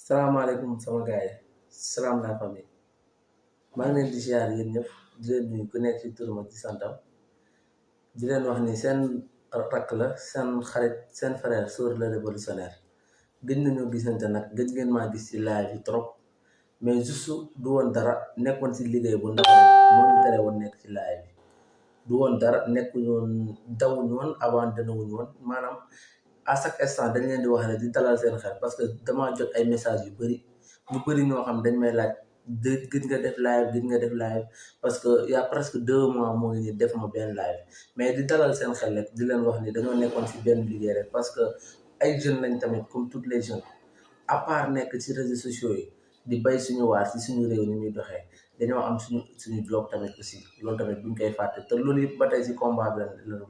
salaamaaleykum sama gars yi salaam la famille maa ngi leen di ziar yéen ñëpp di leen nuyu ku nekk ci turam ak ci santam di leen wax ni seen rakk la seen xarit seen frère Sor le révolutionnaire gëj nañoo gisante nag gëj ngeen maa gis ci live yi trop mais juste du woon dara nekkoon ci liggéey bu ndaw rek moo ñu tere woon nekk ci live yi du woon dara nekkuñu woon dawuñu woon abandonné wuñu woon maanaam à chaque instant dañ leen di wax ne di dalal seen xel parce que damaa jot ay messages yu bëri ñu bëri ñoo xam dañ may laaj gëj nga def live gëj nga def live parce que y a presque 2 mois moo ngi nii def ma benn live mais di dalal seen xel rek di leen wax ni dañoo nekkoon ci benn liggéey rek parce que ay jeunes lañ tamit comme toutes les jeunes à part nekk ci réseaux sociaux yi di bay suñu waar ci suñu réew ni muy doxee dañoo am suñu job tamit aussi loolu tamit buñ koy fàtte te loolu yëpp ba tey ci combat bi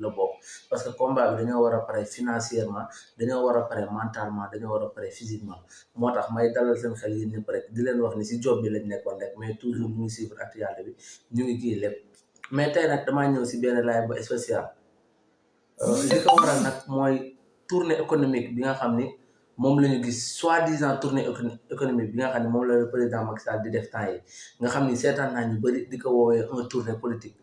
la bokk parce que combat bi dañoo war a pare financièrement dañoo war a pare mentalement dañoo war a pare physiquement moo tax may dalal seen xel yéen ñëpp rek di leen wax ni ci job bi lañ nekkoon rek mais toujours ñu ngi suivre actualité bi ñu ngi kii lépp mais tey nag damaa ñëw ci benn live bu spécial li ko waral nag mooy tournée économique bi nga xam ni moom la ñu gis soi-disant tournée économique bi nga xam ne moom la le président Macky Sall di def temps yi nga xam ni seetaan naa ñu bëri di ko woowee un tournée politique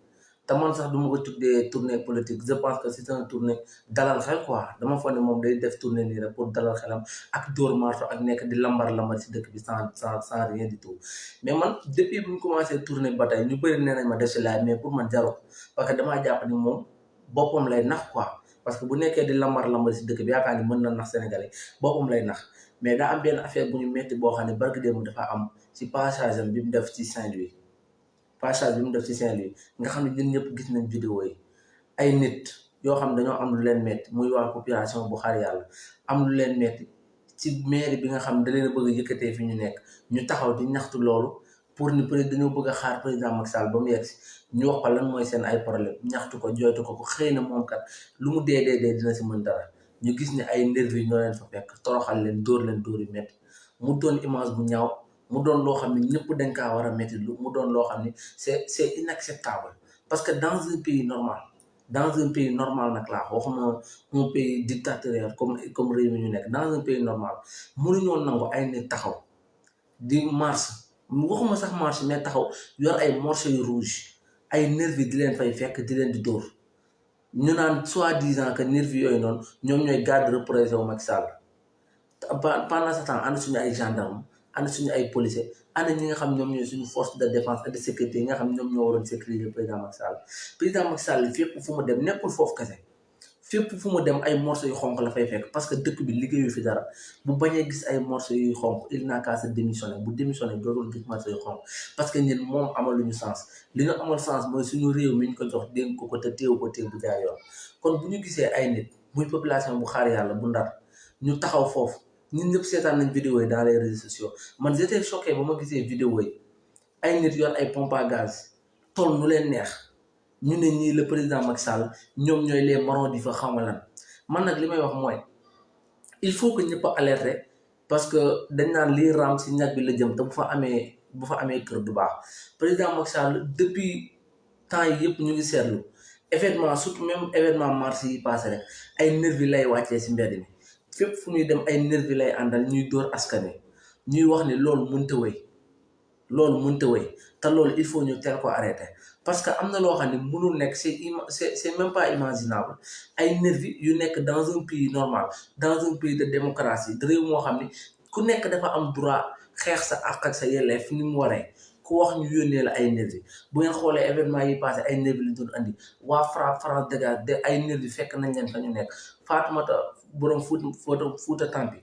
te man sax du ma ko tuddee tournée politique je pense que c'est un tournée dalal xel quoi dama foog ne moom day def tournée nii rek pour dalal xelam ak dóor marto ak nekk di lambar ci dëkk bi sans rien du tout mais man depuis bu ñu commencé tournée ba tey ñu bëri nee nañ ma def si laaj mais pour man jarul parce que damaa jàpp ni moom boppam lay nax quoi parce que bu nekkee di lambar si dëkk bi yaakaar ni mën na nax Sénégalais boppam lay nax mais daa am benn affaire bu ñu metti boo xam ne barki démb dafa am ci passage am bi mu def ci Saint-Louis nga xam ne ñun ñëpp gis nañ vidéo yi ay nit yoo xam ne dañoo am lu leen metti muy waa population bu xar yàlla am lu leen metti ci mairie bi nga xam ne da leen a bëgg a yëkkatee fi ñu nekk ñu taxaw di ñaxtu loolu pour ni peut-être dañoo bëgg a xaar président Macky Sall ba mu yegg si ñu wax ko lan mooy seen ay problème ñaxtu ko jooytu ko xëy na moom kat lu mu dee dina si mën dara ñu gis ne ay nervi ñoo leen fa fekk toroxal leen dóor yu metti mu doon image bu ñaaw mu doon loo xam ne ñëpp dañ kaa war a metti lu mu doon loo xam ne c'est inacceptable parce que dans un pays normal nag laa waxuma un pays dictatorial comme réew mi ñu nekk dans un pays normal mënuñoo nangu ay nit taxaw di marche waxuma sax marche mais taxaw yor ay morceaux yu rouge ay nervi di leen fay fekk di leen di dóor ñu naan soi-disant que nervi yooyu noonu ñoom ñooy garde rapprochée wu Macky Sall pendant ce temps ànd suñu ay gendarme ànd suñu ay policier ànd ñi nga xam ñoom ñooy suñu force de défense et de sécurité yi nga xam ñoom ñoo waroon sécuriser président Macky Sall fépp fu mu dem nekkul foofu kese fépp fu mu dem ay morceaux yu xonq la fay fekk parce que dëkk bi liggéeyu fi dara bu bañee gis ay morceaux yu xonq il n'a qu'à se démissionner bu démissionner dootul gis morceaux yu xonq parce que ñun moom amaluñu sens li ñu amal sens mooy suñu réew mi ñu ko jox dénk ko te téew ko téew bu jaar yoon kon bu ñu gisee ay nit muy population bu xaar yàlla bu Ndar ñu taxaw foofu ñun ñëpp seetaan nañ vidéo yi dans les réseaux sociaux man j'étais choqué ba ma gisee vidéo yi ay nit yor ay pompe à gaz toll nu leen neex ñu ne ñii le président Macky Sall ñoom ñooy les marrons di fa xamal lan man nag li may wax mooy il faut que ñëpp a alerter parce que dañ naan lii raam si ñag bi la jëm te bu fa amee kër du baax président Macky Sall depuis temps yi yëpp ñu ngi seetlu événement surtout même événement mars yi passé rek ay nervi lay wàccee si mbedd mi fépp fu ñuy dem ay nervi lay àndal ñuy dóor askan wi ñuy wax ni loolu mënta wéy te loolu il faut ñu teel ko arrêté parce que am na loo xam ne mënul nekk c'est même pas imaginable ay nervi yu nekk dans un pays normal dans un pays de démocratie réew moo xam ne ku nekk dafa am droit xeex sa àq ak sa yelleef ni mu waree ku wax ñu yónnee la ay nervi bu ngeen xoolee événement yi passé ay nervi lañ doon andi waa France dégage de ay nervi fekk nañ leen fa ñu nekk Fatoumata borom Fuuta Tampi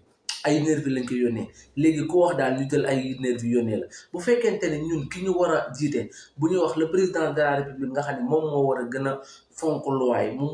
ay nervi lañ ko yónnee léegi ku wax daal ñu jël ay nervi yónnee la bu fekkente ne ñun ki ñu war a jiite bu ñuy wax le président de la république nga xam ne moom moo war a gën a fonk loi moom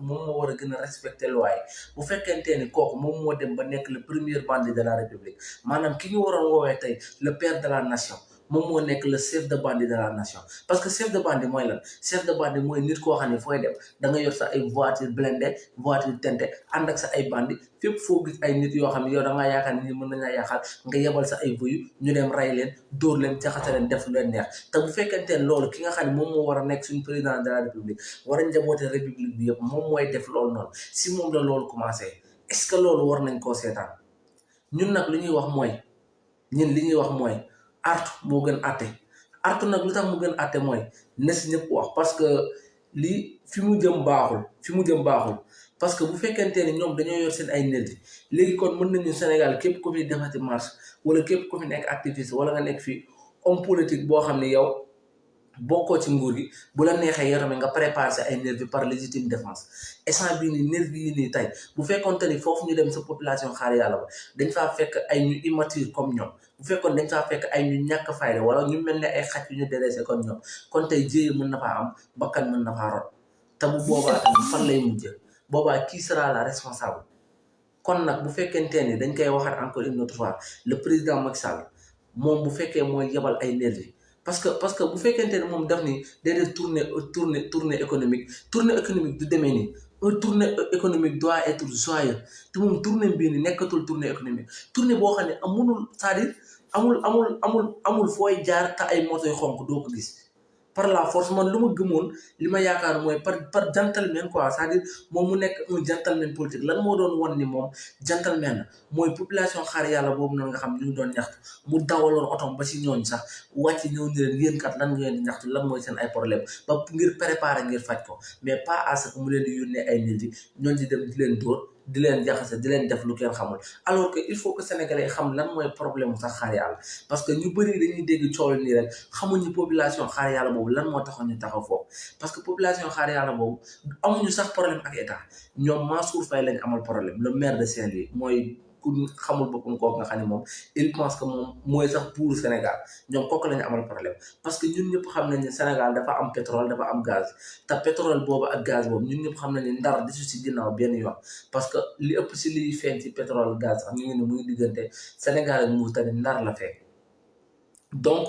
moo war a gën a respecter loi bu fekkente ne kooku moom moo dem ba nekk le premier bandit de la république maanaam ki ñu waroon woowee tey le père de la nation moom moo nekk le chef de bande de la nation parce que chef de bande mooy lan chef de bande mooy nit koo xam ne fooy dem da nga yor sa ay voiture blindée voiture teintée ànd ak sa ay bandi fépp foo gis ay nit yoo xam ne yow da ngaa yaakaar ni mën nañaa yàqal nga yebal sa ay voyous ñu dem rey leen dóor leen jaxase leen def lu leen neex te bu fekkente ne loolu ki nga xam ne moom moo war a nekk suñu président de la république war a njaboote république bi yëpp moom mooy def loolu noonu si moom la loolu commencé est-ce que loolu war nañ koo seetaan ñun nag lu ñuy wax mooy ñun li ñuy wax mooy artu moo gën àtte artu nag lu tax mu gën àtte mooy na si ñëpp wax parce que lii fi mu jëm baaxul parce que bu fekkente ni ñoom dañoo yor seen ay nervi léegi kon mën nañu Sénégal képp ku fi defati marche wala képp ku fi nekk activiste wala nga nekk fi homme politique boo xam ne yow bokkoo ci nguur gi bu la neexee yow tamit nga préparer sa ay nervi par légitime défense instant bii nii nervi yi nii tey bu fekkoonte ni foofu ñu dem sa population xaar yàlla ba dañ faa fekk ay ñu immature comme ñoom bu fekkoon dañ faa fekk ay ñu ñàkk fayda wala ñu mel ne ay xaj yu ñu délaissé comme ñoom kon tey jéye mën na faa am bakkan mën na faa rot te bu boobaa tamit fan lay mujjee boobaa qui sera la responsable kon nag bu fekkente ni dañ koy waxaat encore une autre fois le président Macky Sall moom bu fekkee mooy yebal ay nervi parce que bu fekkente ne moom daf ni déedéet tournée économique du demee nii un tournée économique doit être joyeux te moom tournée bii ni nekkatul tournée économique tournée boo xam ne amul c'est-à-dire amul fooy jaar te ay moto yu xonk doo ko gis par la force man lu ma gëmoon li ma yaakaar mooy par gentleman quoi c'est-à-dire moom mu nekk un gentleman politique lan moo doon won ni moom gentleman mooy population xaar yàlla boobu noonu nga xam ñu doon ñaxtu mu dawaloon otom ba si ñooñ sax wàcc ñëw ni leen yéen kat lan ngeen di ñaxtu lan mooy seen ay problème ba ngir préparer ngir faj ko mais pas à ce que mu leen di yónnee ay nit yi ñooñ di dem di leen dóor di leen jaxase di leen def lu kenn xamul alors que il faut que sénégalais xam lan mooy problème mu sax xaar yàlla parce que ñu bëri dañuy dégg coow nii rek xamuñu population xaar yàlla boobu lan moo taxoon ñu taxaw foofu parce que population xaar yàlla boobu amuñu sax problème ak état ñoom Mansour Faye lañ amal problème le maire de Saint-Louis mooy ku xamul boppam kooku nga xam ne moom il pense que moom mooy sax pour Sénégal ñoom kooku lañu amal problème parce que ñun ñëpp xam nañ ne Sénégal dafa am pétrole dafa am gaz te pétrole boobu ak gaz boobu ñun ñëpp xam nañ ne Ndar desu si ginnaaw benn yoon parce que li ëpp si liy feeñ ci pétrole gaz sax ñu ngi ne muy diggante Sénégal ak Mauritanie Ndar la fekk donc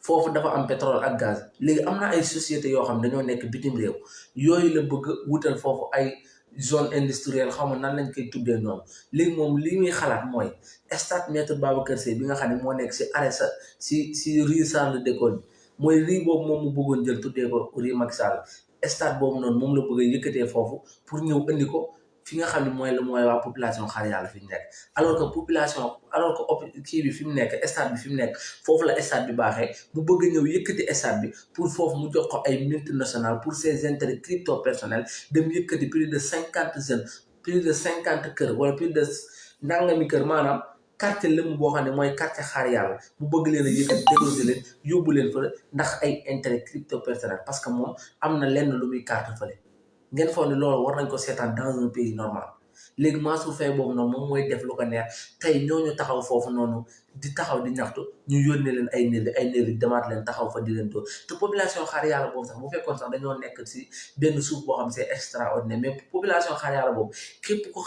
foofu dafa am pétrole ak gaz léegi am na ay sociétés yoo xam ne dañoo nekk bitim réew yooyu la bëgg wutal foofu ay zone industrielle xaw ma nan lañ koy tuddee noonu léegi moom li muy xalaat mooy stade Maître Babacar Sèye bi nga xam ne moo nekk si arrêt sa si rue Charles de Gaulle mooy rue boobu moom mu bëggoon jël tuddee ko rue Macky Sall stade boobu noonu moom la bëgg a yëkkatee foofu pour ñëw indi ko fi nga xam ne mooy waa population xaar yàlla fi ñu nekk alors que kii bi fi mu nekk stade bi fi mu nekk foofu la stade bi baaxee mu bëgg ñëw yëkkati stade bi pour foofu mu jox ko ay multinationales pour ses intérêts crypto personnels dem yëkkati plus de 50 jeunes plus de 50 kër wala plus de nangami kër maanaam quartier lëmm boo xam ne mooy quartier xaar yàlla mu bëgg leen a yëkkati déloger leen yóbbu leen fa ndax ay intérêts crypto personnels parce que moom am na lenn lu muy carte fële ngeen foog ne loolu war nañ ko seetaan dans un pays normal léegi Mansour Faye boobu noonu moom mooy def lu ko neex tey ñooñu taxaw foofu noonu di taxaw di ñaxtu ñu yónnee leen ay nervi demaat leen taxaw fa di leen dóor te population xaar yàlla boobu sax bu fekkoon sax dañoo nekk si benn suuf boo xam c'est extraordinaire mais population xaar yàlla boobu képp ku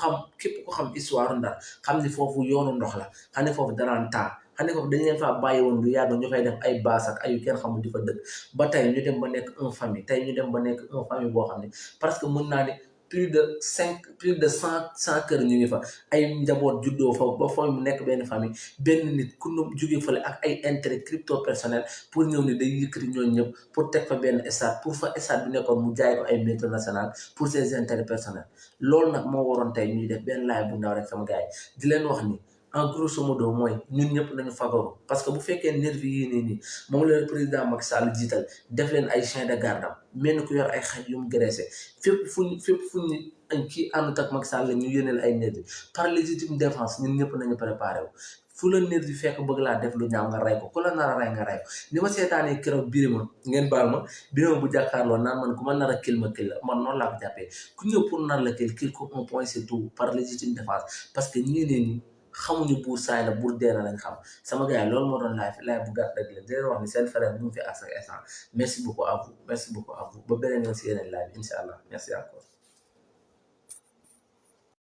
xam histoire Ndar xam ni foofu yoonu ndox la xam ne foofu danaan taa xam ne foofu dañ leen faa bàyyi woon lu yàgg ñu fay def ay baas ak ayu kenn xamul di fa dëkk ba tey ñu dem ba nekk un famille boo xam ne parce que mën naa ne plus de cent kër ñu ngi fa ay njaboot juddoo fa ba fa mu nekk benn famille benn nit ku ñu jóge fale ak ay intérêt crypto personnel pour ñëw ne day yëkkati ñooñu ñëpp pour teg fa benn stade pour fa stade bi nekkoon mu jaay ko ay multinationales pour ses intérêts personnels loolu nag moo waroon tey ñuy def benn laay bu ndaw rek sama gars yi di leen wax ni en grosso modo mooy ñun ñëpp nañu fagaru parce que bu fekkee nervi yii nii moom la président Macky Sall jiital def leen ay chien de garde am mel ni ku yor ay xaj yu mu graissé fépp fu ñu kii àndut ak Macky Sall la ñu yónneel ay nervi par légitime défense ñun ñëpp nañu préparé wu fu la nervi fekk bëgg laa def lu ñaaw nga rey ko ku la nar a rey nga rey ko ni ma seetaanee keroog Birima ngeen baal ma Birima bu jàkkaarloo naan man ku ma nar a kil ma kil la man noonu laa ko jàppee ku ñëw pour nar la kil ko un point c'est tout par légitime défense parce que ñii xamuñu buur saay la buur deena lañ xam sama gars yi loolu moo doon laay bu gàtt rek leen wax ni seen frère mu ngi fi ak sa instant merci beaucoup à vous ba beneen yoon si yeneen laaj bi incha allah merci encore